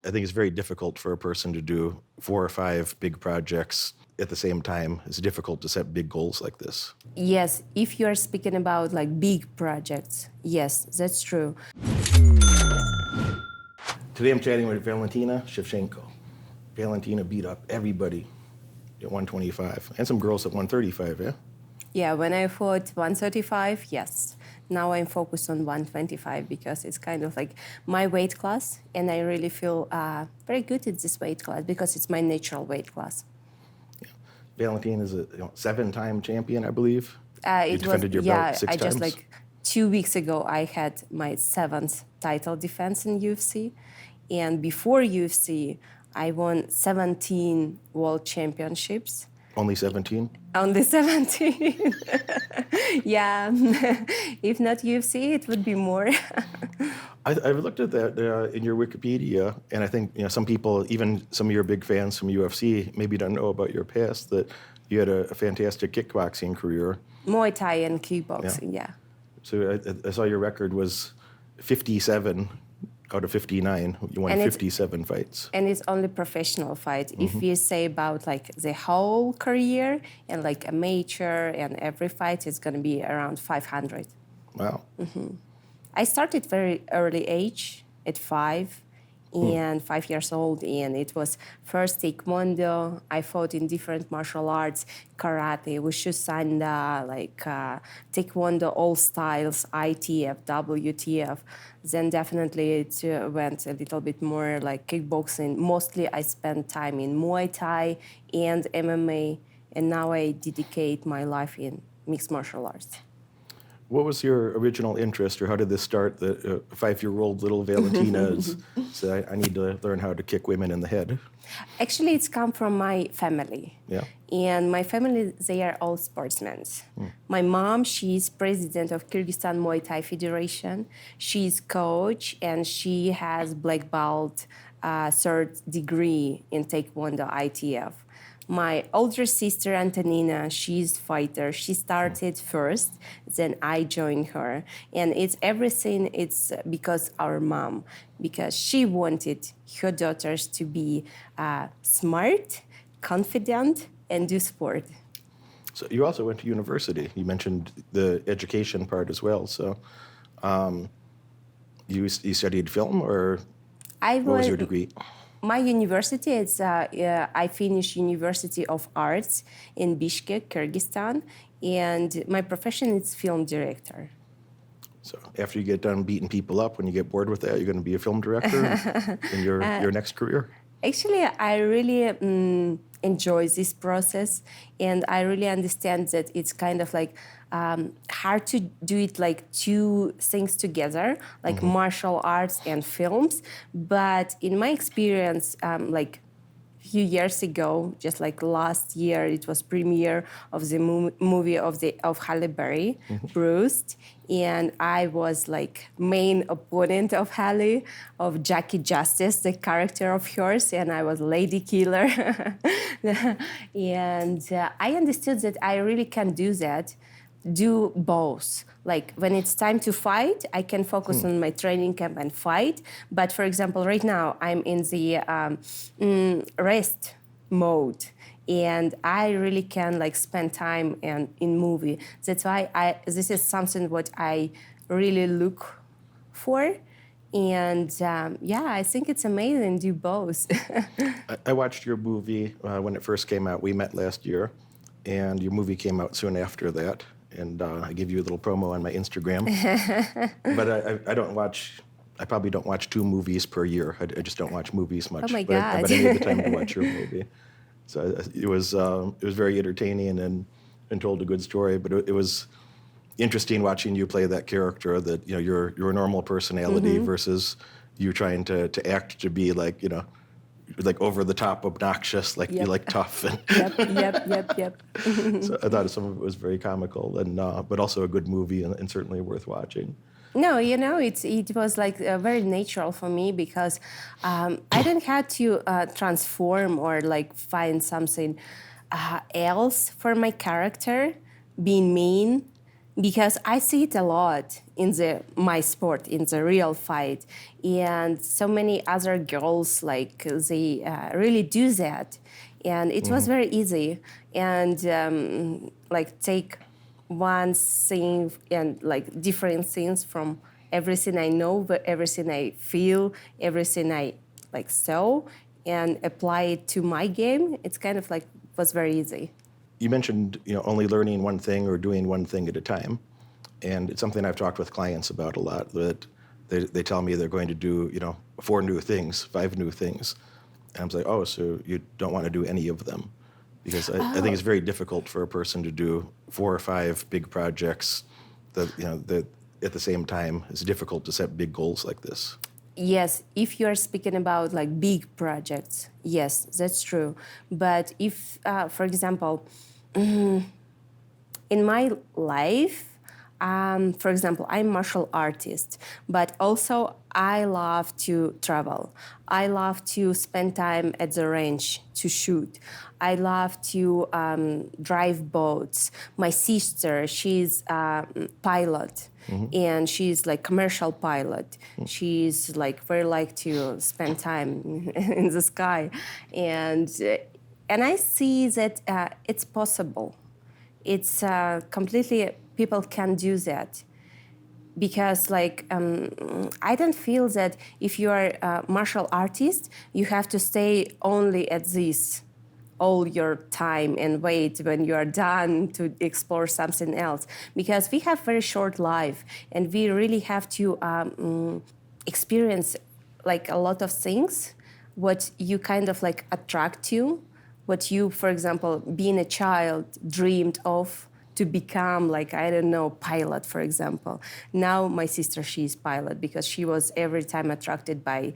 I think it's very difficult for a person to do 4 or 5 big projects at the same time. It's difficult to set big goals like this. Yes, if you are speaking about like big projects, yes, that's true. Today I'm chatting with Valentina Shevchenko. Valentina beat up everybody at 125 and some girls at 135, yeah? Yeah, when I fought 135, yes. Now I'm focused on 125 because it's kind of like my weight class, and I really feel very good at this weight class because it's my natural weight class. Yeah. Valentina is a 7-time champion, I believe. You It was, defended your belt yeah, 6 I just times. like 2 weeks ago, I had my 7th title defense in UFC. And before UFC, I won 17 world championships. Only 17? Only 17. Yeah. If not UFC, it would be more. I've looked at that in your Wikipedia, and I think some people, even some of your big fans from UFC, maybe don't know about your past, that you had a fantastic kickboxing career. Muay Thai and kickboxing, yeah. So I saw your record was 57 out of 59. You won And 57 fights. And it's only professional fight. If you say about like the whole career and like amateur and every fight, it's going to be around 500. Wow. I started very early age at 5 years old, and it was first taekwondo. I fought in different martial arts, karate, wushu sanda, like taekwondo, all styles, ITF, WTF. Then definitely it went a little bit more like kickboxing. Mostly I spent time in Muay Thai and MMA, and now I dedicate my life in mixed martial arts. What was your original interest, or how did this start? The 5-year-old little Valentina said, I need to learn how to kick women in the head. Actually, it's come from my family. Yeah. And my family, they are all sportsmen. My mom, she's president of Kyrgyzstan Muay Thai Federation. She's coach, and she has black belt third degree in Taekwondo ITF. My older sister, Antonina, she's fighter. She started first, then I joined her. And it's everything, it's because our mom, because she wanted her daughters to be smart, confident, and do sport. So you also went to university. You mentioned the education part as well. So you studied film, or what was your degree? My university is, I finished University of Arts in Bishkek, Kyrgyzstan, and my profession is film director. So after you get done beating people up, when you get bored with that, you're going to be a film director in your next career? Actually, I really enjoy this process, and I really understand that it's kind of like hard to do it like two things together, like martial arts and films. But in my experience, like few years ago, just like last year, it was premiere of the movie of Halle Berry, Bruised, and I was like main opponent of Halle, of Jackie Justice, the character of hers, and I was Lady Killer, and I understood that I really can do that. Do both. Like when it's time to fight, I can focus on my training camp and fight. But for example, right now I'm in the rest mode, and I really can like spend time in movie. That's why this is something what I really look for. And yeah, I think it's amazing. Do both. I watched your movie when it first came out. We met last year, and your movie came out soon after that. And I give you a little promo on my Instagram. But I probably don't watch 2 movies per year. I just don't watch movies much. Oh my but God. But I made the time to watch your movie. So it was very entertaining and told a good story. But it was interesting watching you play that character, that you're a normal personality versus you trying to act to be like like over the top, obnoxious, like you like tough. And Yep. so I thought some of it was very comical, and but also a good movie and certainly worth watching. No, it was like very natural for me because I didn't have to transform or like find something else for my character, being mean, because I see it a lot in my sport, in the real fight, and so many other girls like they really do that, and it was very easy, and like take one thing and like different things from everything I know, but everything I feel, everything I like saw, and apply it to my game. It's kind of like was very easy. You mentioned, only learning one thing or doing one thing at a time, and it's something I've talked with clients about a lot. That they tell me they're going to do, 4 new things, 5 new things, and I'm like, oh, so you don't want to do any of them, because I think it's very difficult for a person to do 4 or 5 big projects that at the same time. It's difficult to set big goals like this. Yes, if you are speaking about like big projects, yes, that's true. But if, for example, in my life, for example, I'm a martial artist, but also I love to travel. I love to spend time at the range to shoot. I love to drive boats. My sister, she's a pilot, and she's like commercial pilot. She's like very like to spend time in the sky, and I see that it's possible. It's completely people can do that, because like I don't feel that if you are a martial artist you have to stay only at this all your time and wait when you are done to explore something else, because we have very short life and we really have to experience like a lot of things what you kind of like attract to, what you, for example, being a child dreamed of to become, like, I don't know, pilot, for example. Now my sister, she's pilot because she was every time attracted by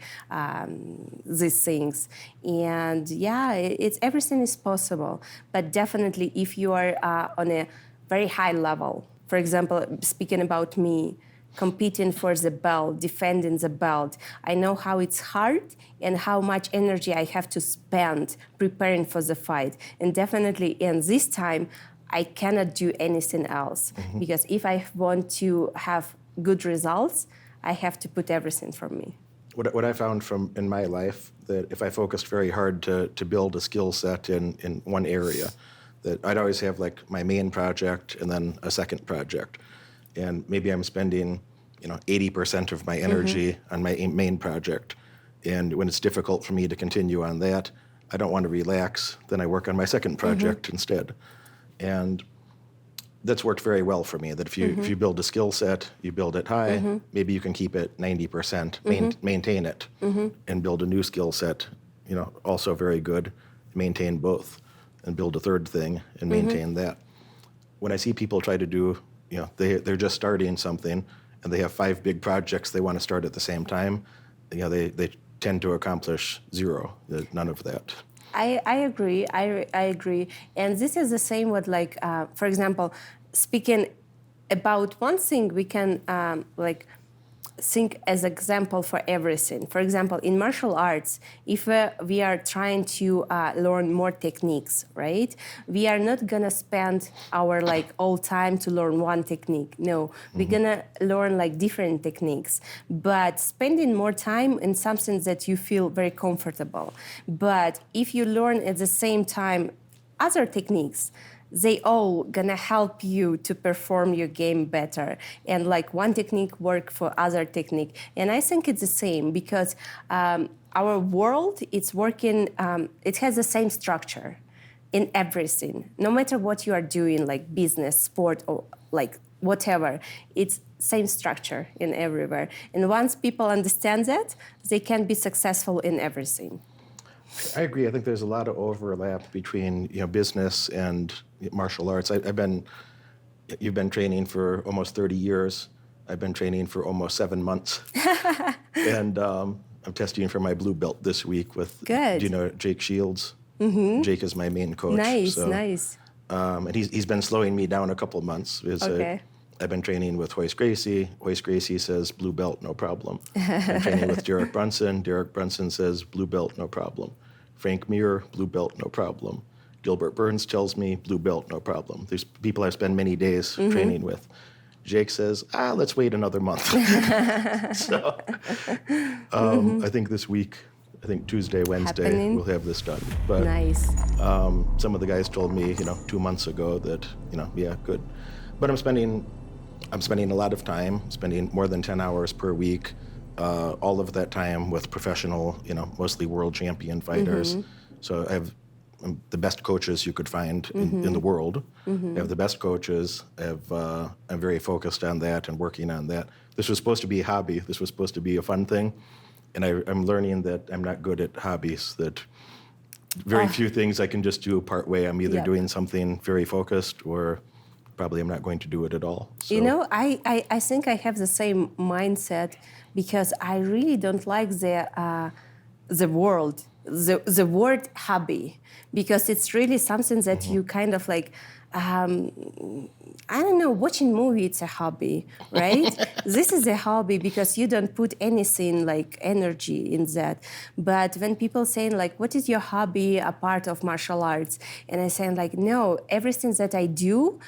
these things. And yeah, it's everything is possible. But definitely if you are on a very high level, for example, speaking about me, competing for the belt, defending the belt, I know how it's hard and how much energy I have to spend preparing for the fight. And definitely in this time, I cannot do anything else, because if I want to have good results, I have to put everything from me. What I found in my life, that if I focused very hard to build a skill set in one area, that I'd always have like my main project and then a second project. And maybe I'm spending 80% of my energy on my main project. And when it's difficult for me to continue on that, I don't want to relax, then I work on my second project instead. And that's worked very well for me, that if you build a skill set, you build it high, maybe you can keep it 90%, maintain it, and build a new skill set, also very good, maintain both, and build a third thing and maintain that. When I see people try to do, they're just starting something and they have 5 big projects they want to start at the same time, they tend to accomplish zero, none of that. I agree. I agree. And this is the same with, like, for example, speaking about one thing, we can think as example for everything. For example, in martial arts, if we are trying to learn more techniques, right? We are not gonna spend our all time to learn one technique. No, we're gonna learn different techniques, but spending more time in something that you feel very comfortable. But if you learn at the same time other techniques, they all gonna help you to perform your game better. And one technique work for other technique. And I think it's the same, because our world, it's working, it has the same structure in everything. No matter what you are doing, like business, sport, or whatever, it's same structure in everywhere. And once people understand that, they can be successful in everything. I agree. I think there's a lot of overlap between business and martial arts. You've been training for almost 30 years. I've been training for almost 7 months, and I'm testing for my blue belt this week with. Good. Do you know Jake Shields? Jake is my main coach. Nice. And he's been slowing me down a couple of months. Okay. I've been training with Hoist Gracie. Hoist Gracie says blue belt, no problem. I'm training with Derek Brunson. Derek Brunson says blue belt, no problem. Frank Muir, blue belt, no problem. Gilbert Burns tells me blue belt, no problem. There's people I spend many days training with. Jake says, let's wait another month. So I think this week, Tuesday, Wednesday, Happening. we'll have this done. But Nice. some of the guys told me, 2 months ago that, yeah, good. But I'm spending a lot of time, spending more than 10 hours per week, all of that time with professional, mostly world champion fighters. So I have the best coaches you could find in the world. I have the best coaches. I'm very focused on that and working on that. This was supposed to be a hobby. This was supposed to be a fun thing. And I'm learning that I'm not good at hobbies, that very few things I can just do part way. I'm either doing something very focused or probably I'm not going to do it at all. So. I think I have the same mindset because I really don't like the word hobby, because it's really something that you kind of like, I don't know, watching movie, it's a hobby, right? This is a hobby because you don't put anything like energy in that. But when people saying like, what is your hobby apart of martial arts? And I say like, no, everything that I do,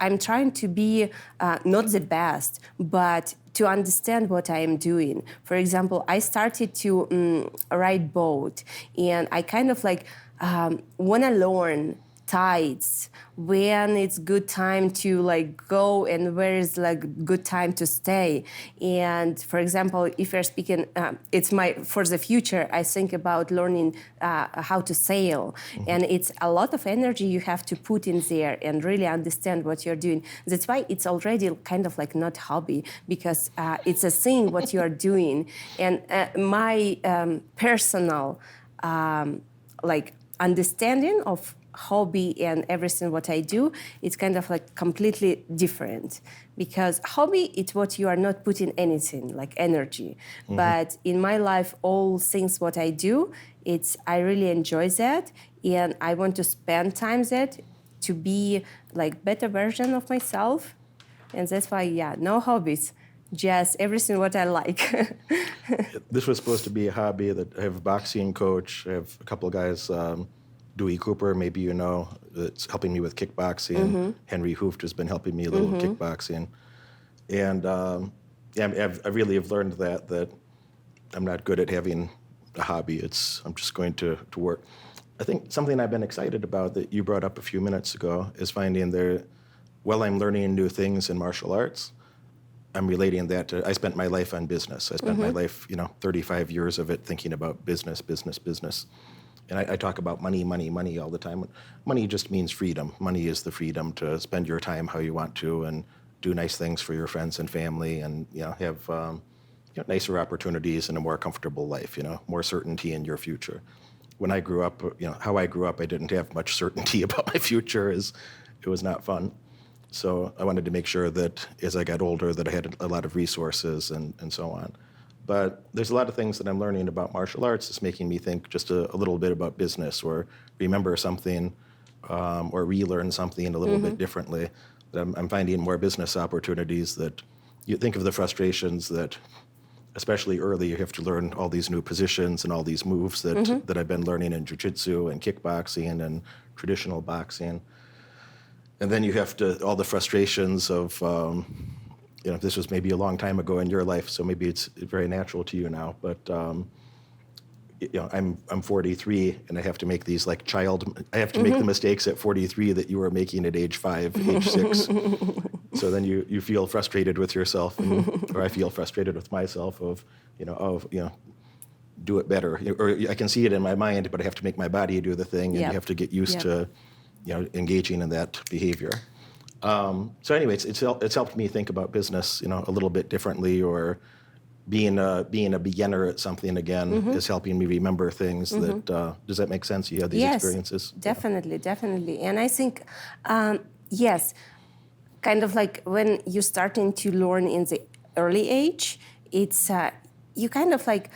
I'm trying to be not the best, but to understand what I am doing. For example, I started to ride boat, and I kind of like want to learn tides, when it's good time to like go and where is like good time to stay. And for example, if you're speaking, for the future, I think about learning how to sail. And it's a lot of energy you have to put in there and really understand what you're doing. That's why it's already kind of like not hobby, because it's a thing what you're doing. And my personal like understanding of hobby and everything what I do, it's kind of like completely different, because hobby, it's what you are not putting anything like energy. But in my life, all things what I do, I really enjoy that, and I want to spend time that to be like better version of myself. And that's why, no hobbies, just everything what I like. This was supposed to be a hobby. That I have a boxing coach. I have a couple of guys, Dewey Cooper, maybe you know, that's helping me with kickboxing. Henry Hooft has been helping me a little with kickboxing. And I really have learned that I'm not good at having a hobby. I'm just going to work. I think something I've been excited about that you brought up a few minutes ago is finding while I'm learning new things in martial arts, I'm relating that to, I spent my life on business. I spent my life, 35 years of it thinking about business. And I talk about money all the time. Money just means freedom. Money is the freedom to spend your time how you want to and do nice things for your friends and family, and have nicer opportunities and a more comfortable life. More certainty in your future. When I grew up, how I grew up, I didn't have much certainty about my future. It was not fun. So I wanted to make sure that as I got older, that I had a lot of resources and so on. But there's a lot of things that I'm learning about martial arts that's making me think just a little bit about business, or remember something, or relearn something a little bit differently. I'm finding more business opportunities that you think of the frustrations that, especially early, you have to learn all these new positions and all these moves that I've been learning in Jiu-Jitsu and kickboxing and traditional boxing. And then you have all the frustrations of, this was maybe a long time ago in your life, so maybe it's very natural to you now. But I'm 43, and I have to make these I have to make the mistakes at 43 that you were making at age 5, age 6. So then you feel frustrated with yourself, or I feel frustrated with myself do it better. Or I can see it in my mind, but I have to make my body do the thing, and you have to get used to engaging in that behavior. So anyway, it's helped me think about business, a little bit differently, or being a beginner at something again is helping me remember things. Does that make sense? You have these experiences? Definitely. And I think, yes, kind of like when you're starting to learn in the early age, it's you kind of like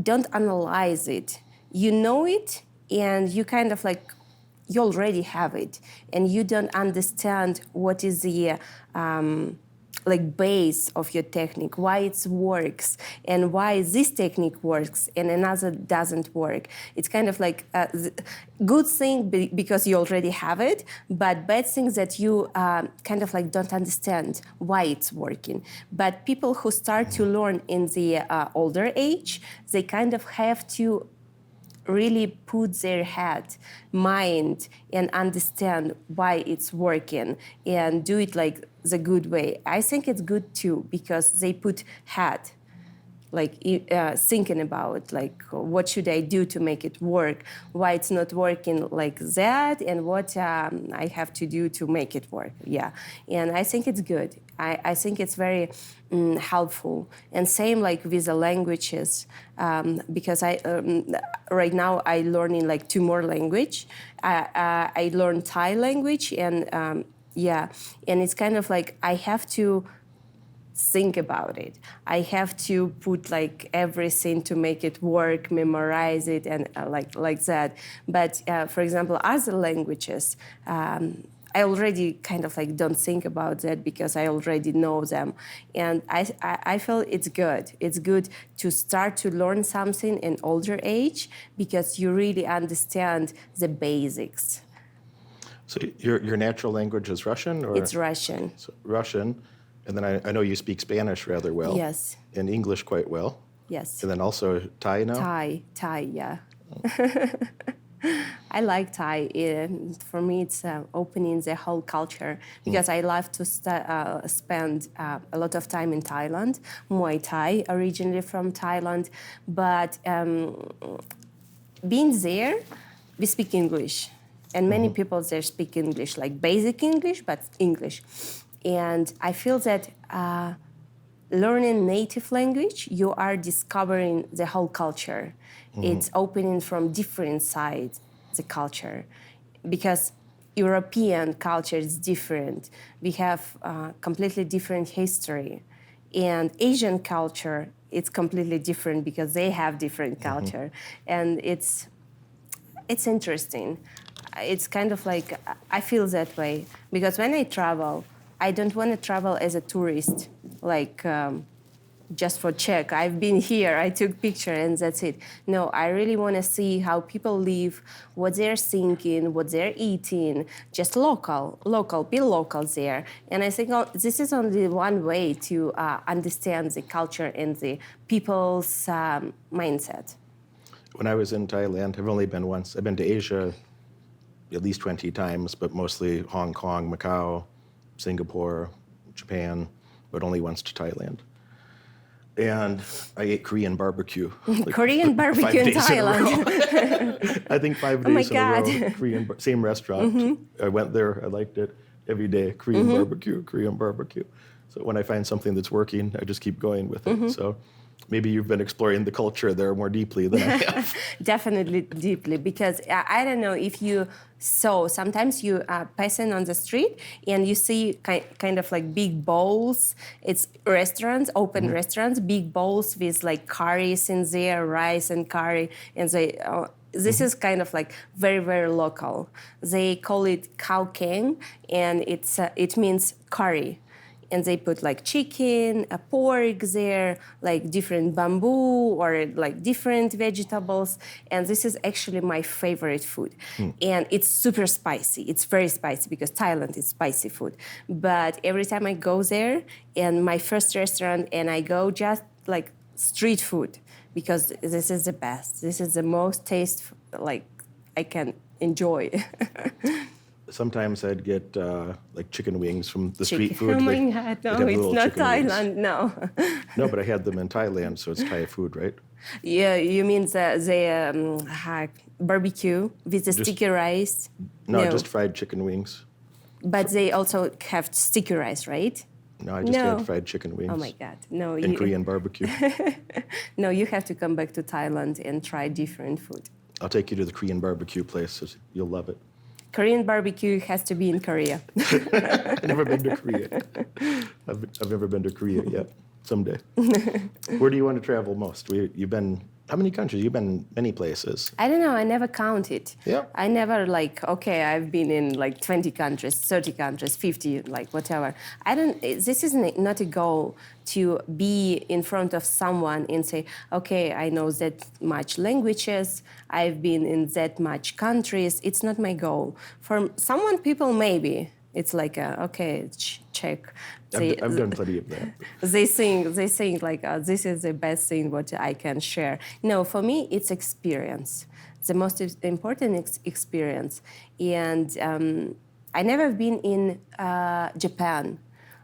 don't analyze it. You know it, and you kind of like, you already have it, and you don't understand what is the like base of your technique, why it works, and why this technique works and another doesn't work. It's kind of like a good thing because you already have it, but bad things that you kind of like don't understand why it's working. But people who start to learn in the older age, they kind of have to really put their head, mind, and understand why it's working and do it like the good way. I think it's good too because they put head, like thinking about like what should I do to make it work, why it's not working like that, and what I have to do to make it work. Yeah, and I think it's good. I think it's very helpful. And same like with the languages, because right now I learning like 2 more language. I learn Thai language and yeah, and it's kind of like I have to think about it. I have to put like everything to make it work, memorize it, and like that. But for example, other languages, I already kind of like don't think about that because I already know them. And I feel it's good. It's good to start to learn something in older age because you really understand the basics. So your natural language is Russian? Or? It's Russian. So Russian. And then I know you speak Spanish rather well. Yes. And English quite well. Yes. And then also Thai now? Thai, yeah. I like Thai. For me, it's opening the whole culture because I love to spend a lot of time in Thailand. Muay Thai, originally from Thailand. But being there, we speak English. And many people there speak English, like basic English, but English. And I feel that learning native language, you are discovering the whole culture. It's opening from different sides the culture, because European culture is different. We have completely different history, and Asian culture it's completely different because they have different culture, and it's interesting. It's kind of like I feel that way because when I travel, I don't want to travel as a tourist, like just for check. I've been here, I took picture, and that's it. No, I really want to see how people live, what they're thinking, what they're eating, just local, be local there. And I think this is only one way to understand the culture and the people's mindset. When I was in Thailand, I've only been once. I've been to Asia at least 20 times, but mostly Hong Kong, Macau, Singapore, Japan, but only once to Thailand. And I ate Korean barbecue. Like Korean barbecue in Thailand. I think 5 days in a row. Korean, same restaurant. I went there. I liked it every day. Korean barbecue. So when I find something that's working, I just keep going with it. So maybe you've been exploring the culture there more deeply than I have. Definitely deeply, because I don't know if you saw, sometimes you passing on the street and you see kind of like big bowls. It's restaurants, open restaurants, big bowls with like curries in there, rice and curry, and they. This is kind of like very, very local. They call it khao keng, and it means curry. And they put like chicken, pork there, like different bamboo or like different vegetables. And this is actually my favorite food. And it's super spicy. It's very spicy because Thailand is spicy food. But every time I go there, and my first restaurant, and I go just like street food, because this is the best. This is the most taste like I can enjoy. Sometimes I'd get like chicken wings from the street food. Oh my God, no, it's not Thailand, wings. No. No, but I had them in Thailand, so it's Thai food, right? Yeah, you mean the barbecue with the sticky rice? No, just fried chicken wings. But they also have sticky rice, right? No, I just had fried chicken wings. Oh my God, no. And Korean barbecue. No, you have to come back to Thailand and try different food. I'll take you to the Korean barbecue place, so you'll love it. Korean barbecue has to be in Korea. I've never been to Korea. I've never been to Korea yet. Someday. Where do you want to travel most? You've been How many countries? You've been many places. I don't know. I never counted. Yeah. I never okay, I've been in like 20 countries, 30 countries, 50, like whatever. This is not a goal to be in front of someone and say, okay, I know that much languages. I've been in that much countries. It's not my goal. For someone, people, maybe. It's like, okay, check. I've done plenty of that. They think like, this is the best thing what I can share. No, for me, it's experience. The most important experience. And I never been in Japan.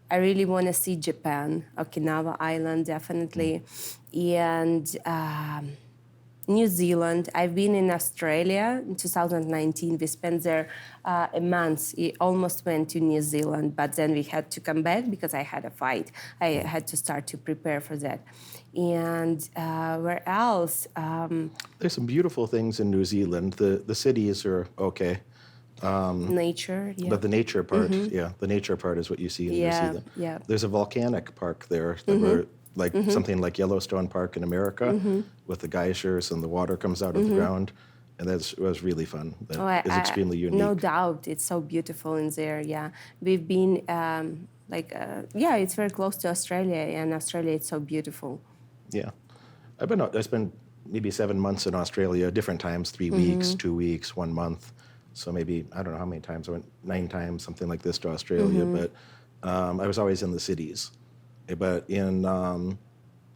I really want to see Japan, Okinawa Island, definitely. And New Zealand. I've been in Australia in 2019. We spent there a month. We almost went to New Zealand, but then we had to come back because I had a fight. I had to start to prepare for that. And where else? There's some beautiful things in New Zealand. The cities are okay. Nature, yeah. But the nature part, the nature part is what you see in New Zealand. Yeah. There's a volcanic park there that were like something like Yellowstone Park in America with the geysers and the water comes out of the ground. And that was really fun. That is extremely unique. No doubt. It's so beautiful in there, yeah. We've been, it's very close to Australia, and Australia, it's so beautiful. Yeah. I spent maybe 7 months in Australia, different times, 3 weeks, 2 weeks, 1 month. So maybe, I don't know how many times. I went 9 times, something like this, to Australia. But I was always in the cities. But in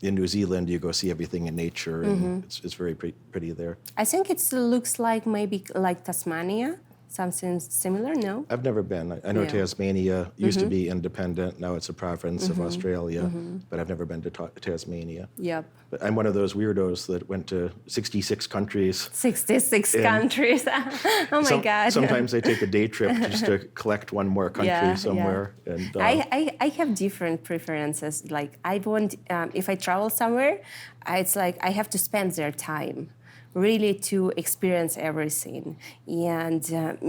New Zealand, you go see everything in nature, and it's very pretty there. I think it looks like maybe like Tasmania, something similar, no? I've never been. I know Tasmania used to be independent. Now it's a province of Australia, but I've never been to Tasmania. Yep. But I'm one of those weirdos that went to 66 countries. 66 countries. Oh my God. Sometimes I take a day trip just to collect one more country somewhere. Yeah. And I have different preferences. Like I want, if I travel somewhere, it's like I have to spend their time really to experience everything. And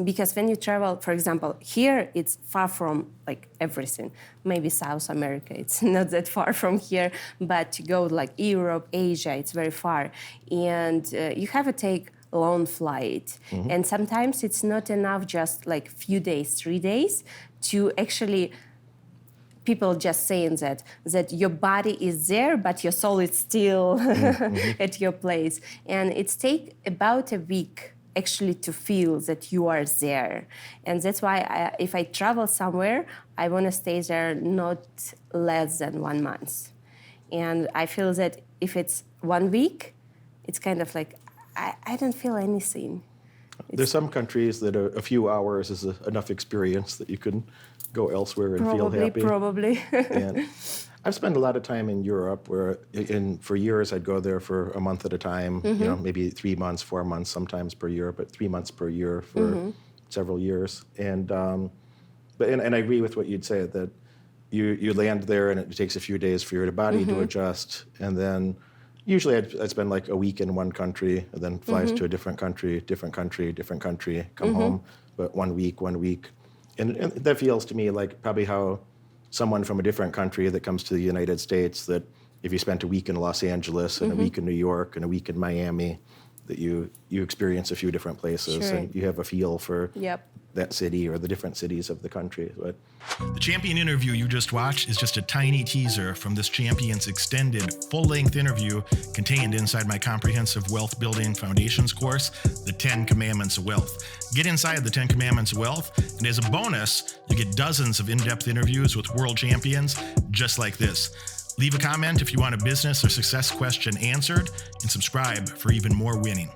because when you travel, for example, here it's far from like everything. Maybe South America, it's not that far from here, but to go like Europe, Asia, it's very far. And you have to take a long flight. And sometimes it's not enough just like few days, 3 days to actually people just saying that your body is there, but your soul is still at your place. And it's take about a week actually to feel that you are there. And that's why if I travel somewhere, I want to stay there not less than 1 month. And I feel that if it's 1 week, it's kind of like, I don't feel anything. There's some countries that a few hours is enough experience that you can go elsewhere and feel happy. Probably. And I've spent a lot of time in Europe where for years I'd go there for a month at a time, maybe 3 months, 4 months sometimes per year, but 3 months per year for several years. And I agree with what you'd say, that you land there and it takes a few days for your body to adjust. And then usually I'd spend like a week in one country and then flies to a different country, come home, but 1 week. And that feels to me like probably how someone from a different country that comes to the United States, that if you spent a week in Los Angeles and a week in New York and a week in Miami, that you experience a few different places and you have a feel for that city or the different cities of the country. But the champion interview you just watched is just a tiny teaser from this champion's extended full-length interview contained inside my comprehensive wealth building foundations course, The 10 Commandments of Wealth. Get inside the 10 Commandments of Wealth, and as a bonus, you get dozens of in-depth interviews with world champions just like this. Leave a comment if you want a business or success question answered, and subscribe for even more winning.